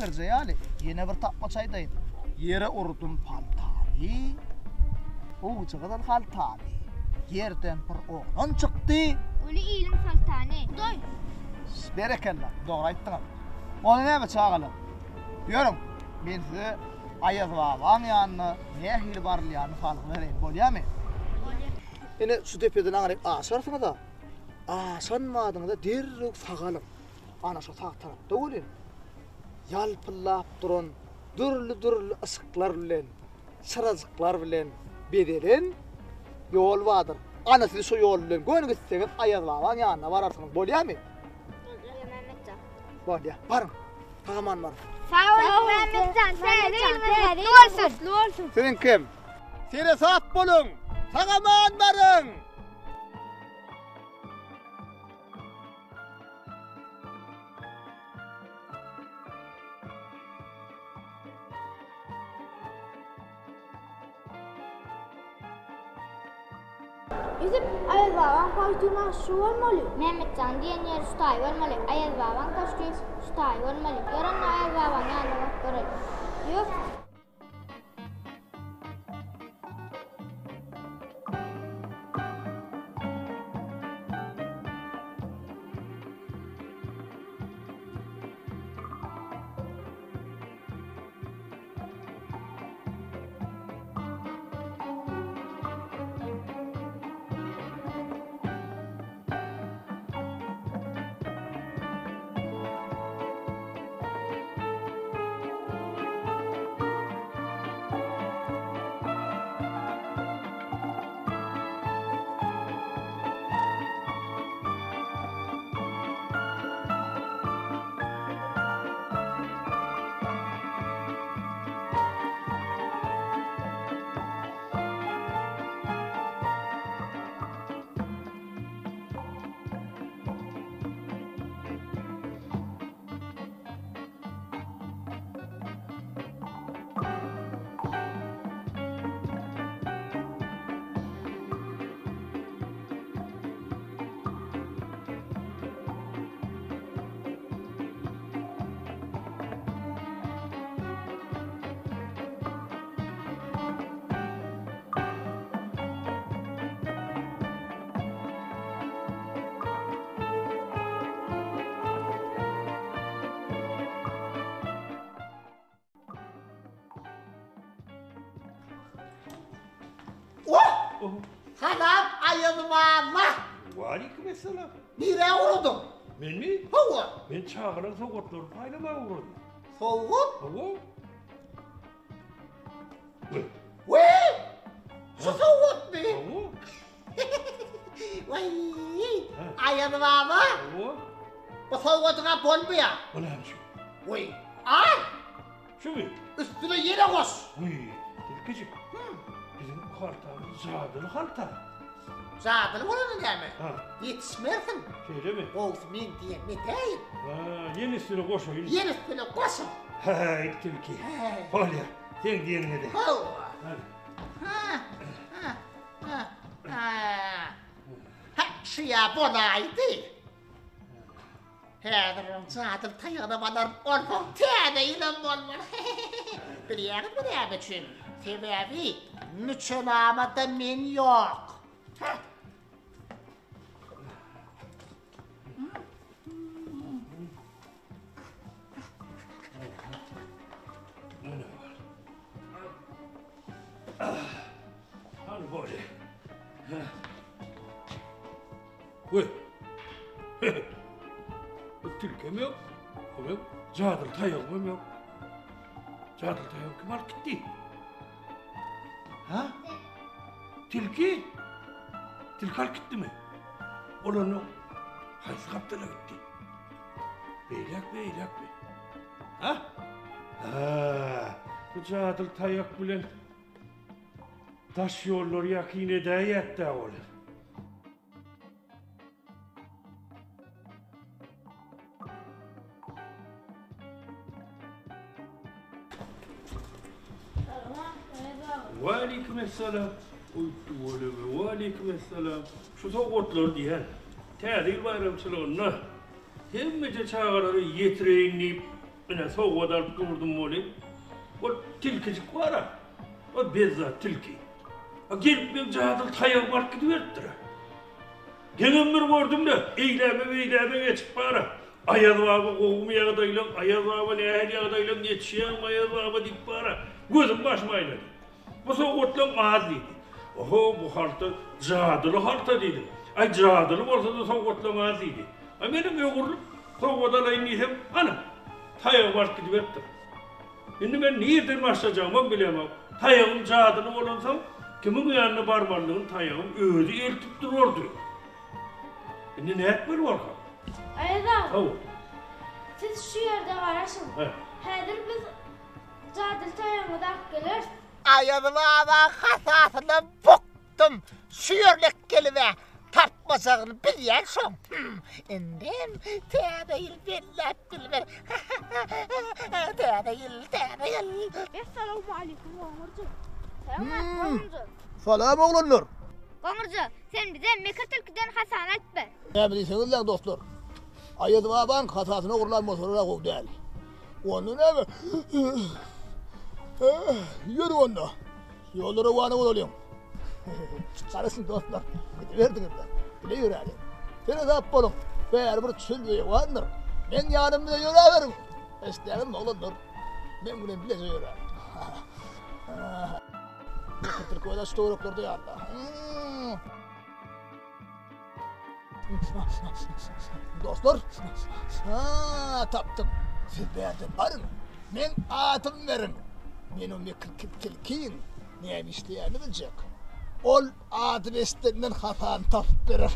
Zeyali, yine bir tapmaçaydayım. Yere urudum paltari. O çıkıdan haltari. Yerden bir oğlan çıktı. Öyle iyilim saltani. Doy. Berekallah, doğru ayttın. Onu ne çağalım? Diyorum, ben size Ayaz baban yanına, ne hil barlayanı falan vereyim, bolya mı? Yine şu tepeden ağrayıp aşarsın da. Aşanmadın da derrük sağalım. Ana şu sağ tarafta olun. Yalpıllap duran, dürlü ısıklar bilen, sırazıklar bilen bedelen yol vardır. Anasını şu yol bilen gönül gitseniz Ayaz baban yanına vararsınız, bolya mı? Mehmetcan. Bolya, varın. Tağaman var. Sağ ol Mehmetcan. Sen değil olsun. Senin kim? Seni sağ bulun. Tağaman varın. Bizim Ayaz baban koştuğuna şu olmalı. Mehmetcan diyen yer ustay olmalı. Ayaz baban koştuğu ustay olmalı. Yarın Ayaz baban yanına bak görelim. Yok. Salam Ayaz baba. Aleykümselam. Nire uğradın? Men mi? Hava. Men çağıran soğutlar paylama uğradım. Soğuk. Hava? Ve? Şu soğuk mu? Hava? Vay. Ayaz baba. Hava? Bu soğukluğa bol mu ya? Ulan şu. Vay. Ay. Şu mu? Üstüne yere koş. Uy, Tilkicik. Bizim haltamız zadılı halta. Zaten bunu ne mi? Ha, Yetişmersin. şeyde mi? Olsun min diye ne değil. Ha, yenisini koşayım. Yer üstüne koşun. Hey Tilki. Olya, sen diyenine de. Hava. Hadi. Ha, şu ya bonaydı. Hedir'in zaten tayanamadan olmam tədəyilə olmam. Biləyəm üçün. Sebebi, müçönamada men yok. Hadi böyle. Uy. Tilkem yok. Yok. Zadır tayyağım yok. Zadır tayyağım kim al gitti? Ha? Tilki? Tilki al gitti mi? Olanı haysı kaptana gitti. Beylak mi? Ha? Ha. Bu zadır tayyak bilen taş yolları yakine de yatta olur. Aleykümselam. Aleykümselam. Şu soğutlar diyen. Tədil bayramçılığına. Hemmece çağırları yetireyinleyip Yine soğuk alıp durdum olayım. O tilkicik var ha. O bezzat tilki. O gelip ben cadıl tayağı var gidiverdir. Gelen bir gördüm de eyleme geçip bana. Ayaz baba kovum yağdayla, ayaz baba nehir yağdayla geçiyen ayaz baba deyip bana. Gözüm başıma ayladı. Bu soğuk otlan ağzıydı. Oho bu harta cadılı harta dedim. Ay cadılı olsa da soğuk otlan ağzıydı. Ay benim yoğurluk soğuk odalayın desem ana. Tayağı var gidiverdir. Şimdi ben nereden başlayacağımı bilemem. Tayağım cadılı olansam kimin yanına barbarlığın tayağım özü eltip dururdu. Şimdi ne etmeli var ha? Ayaz abi. Tamam. Siz şu yerde varasın. He. Hedir biz cadıl tayağımı da gelir. Ayaz baba hatasını buktum. Suyurluk kelime tapmasağını bilyen son. Endim tedayil bellep bilber. Tedayil. Esselamu aleyküm Qongurcu. Selam Qongurcu. Salam oğlanlar. Qongurcu, sen bize Mekir Tilki'den Hasan ayt ver. Ne bilirsiniz lan dostlar? Ayaz baban hatasına uğurlar motoruna koy değil. Onu ne mi? Yürü onda. Yolları vana olayım. Karısın dostlar. Verdiniz de. Bile yürü hadi. Seni de yapalım. Eğer bir çöldüğü vardır. Ben yanımda yürüyorum. İsterim oğlanlar. Ben bunu bile yürüyorum. Kıtır koyda stoğruklarda ya Allah. Dostlar, taptım. Siz beğendin varın. Ben atım verin. Benim bir tilkiyim. Neymiş diyeni bilecek. Ol adresinden hatan tap verir.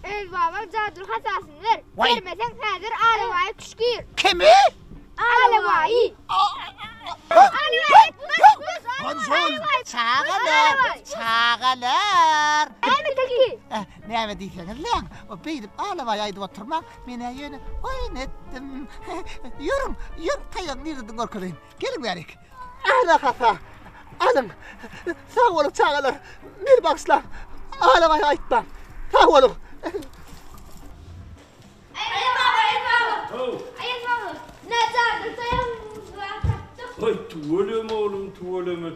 Ey baba cadıl hasasını ver. Vay. Vermesen hedir alavayı küşkür. Kimi? Alavayı. Çağalar. Ey tilki. Ne mi diyseniz lan? O beydip ağlamaya aydı oturma. Mene yönü oynettim. Yürü tayan nereden korkudayım. Gelin verik. Ağla kafa. Alın. Sağ olun çağalar. Bir bakslar. Ağlamaya ayttan. Sağ olun. Ayaz baba. Tamam. Ayaz baba. Ne cadıl tayağımızı taktık. Ay tuvaleme oğlum tuvaleme.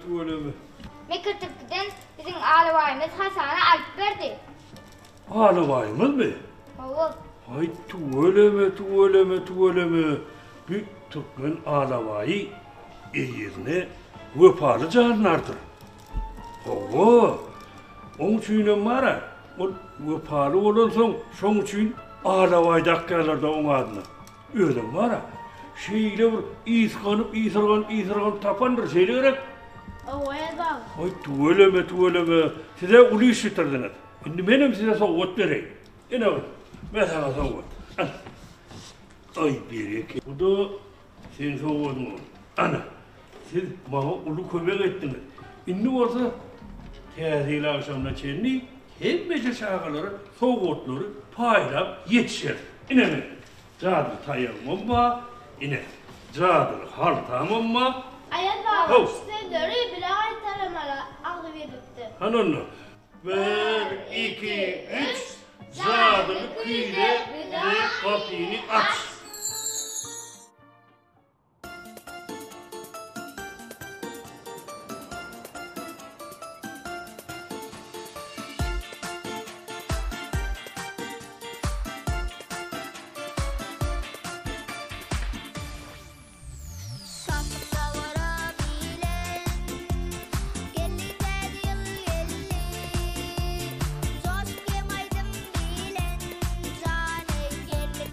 Mekir Tilki'den bizim alavayımız Hasan'a ayt verdi. Ağlamayımız mı? Oğul. Ay tuvaleme. Bir Türkmen ağlamayı yerine vefalı canlardır. Oğul. Onun için var ya, o vefalı olan son için ağlamayı dakikalarda onun adına. Öyle var ya, şeyle bir İsranıp tapandır şeylerek. O Ayaz baba. Ay tuvaleme. Size ulu işitirdiniz. Şimdi benim size soğuk vereyim. Yine bak, ben sana soğuk. Al. Ay bereket. Bu da senin soğuğun oğlum. Ana, siz bana ulu köpek ettiniz. Şimdi olsa teyzeyle akşamda çenli, hem meşe şarkıları, soğuk otları paylayıp yetişir. Yine mi? Cadı tayağım var, yine cadı haltam var. Ayaz baba Ho. işte dörü bile aytaramalı alı veripti. Hanımla. 1, 2, 3. Cadılık kıyıda ve kapıyı aç. Coşke maydım bilen, cane gelli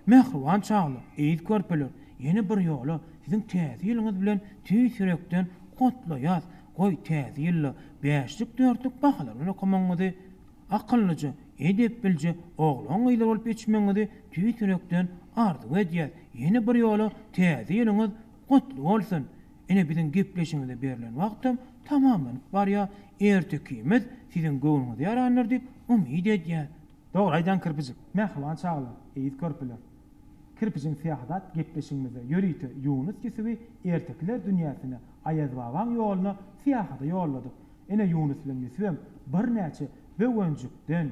Mehriban çağlı, eýit körpeler, ýene bir ýola siziň täze ýylyňyz bilen tüý sürekden gotlaýas, goý täze ýylla 5lik 4lik bahalarynı okumaňyzy, akyllyja, edep bilje, oglan ýylar bolup geçmeňizi tüý sürekden arzu edýär. Ýene bir ýola täze ýylyňyz gotly bolsun. Ene biziň gepleşigimize berilen wagtam tamamlanyp barýa, ertekimiz siziň göwüňizi ýaranlar diýip umyd edýär. Dogry aýdan kirpijik, mehriban çağlar, eýit körpeler. Kirpijin siýahdat gepleşigimize ýörüýti Yunus kisibi ertekler dünýäsine Aýaz babaň ýoluna siýahada ýolladyk. Ene Yunus bilen Yusufem bir näçe böwünjükden,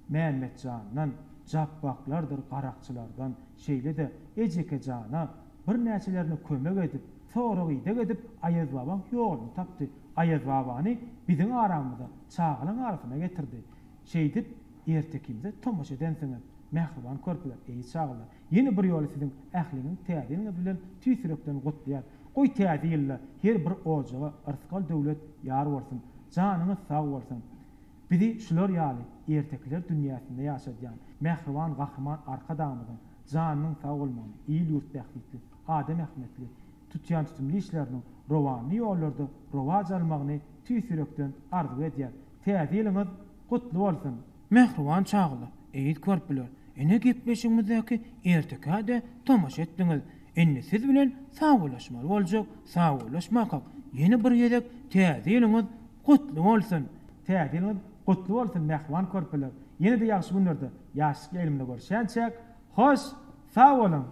Mämmetjandan, Jabbaklardyr garakçylardan, şeýle-de Ejekejana bir näçelerini kömek edip, sonra ýyda edip Aýaz babaň ýoluny tapdy. Aýaz babany biziň aramyzda çağlaň arasına getirdi. Şeýdip ertekimize tomaşa edensiňiz. Mehriban körpeler, eýit çağlar. Ýene bir ýoly siziň ähliňiň täzeliňi bilen tüýsürekden gotlaýar. Goý täze ýylla her bir ojaga arskal döwlet ýar bolsun, janyňyz sag bolsun. Bizi şular ýaly ertekler dünýäsinde ýaşadýan mehriban gahryman arkadamyň janynyň sag bolmagy, iýil ýurt tählikli, adam ähmetli, tutýan tutumly işleriniň rowany ýollarda rowaj almagyny tüýsürekden arzu edýär. Täze ýylyňyz gutly bolsun. Mehriban çağlar, eýit körpeler, ene gepleşigimizdäki ertekade tomaşa etdiňiz. Enne siz bilen saglaşmaly boljak, saglaşmak ýene bir ýedek täze ýylyňyz gutly bolsun. Täze ýylyňyz gutly bolsun mehriban körpeler. Ýene-de ýaxşy günlerde ýaşlyk elimde görüşänçek, hoş, sag bolun.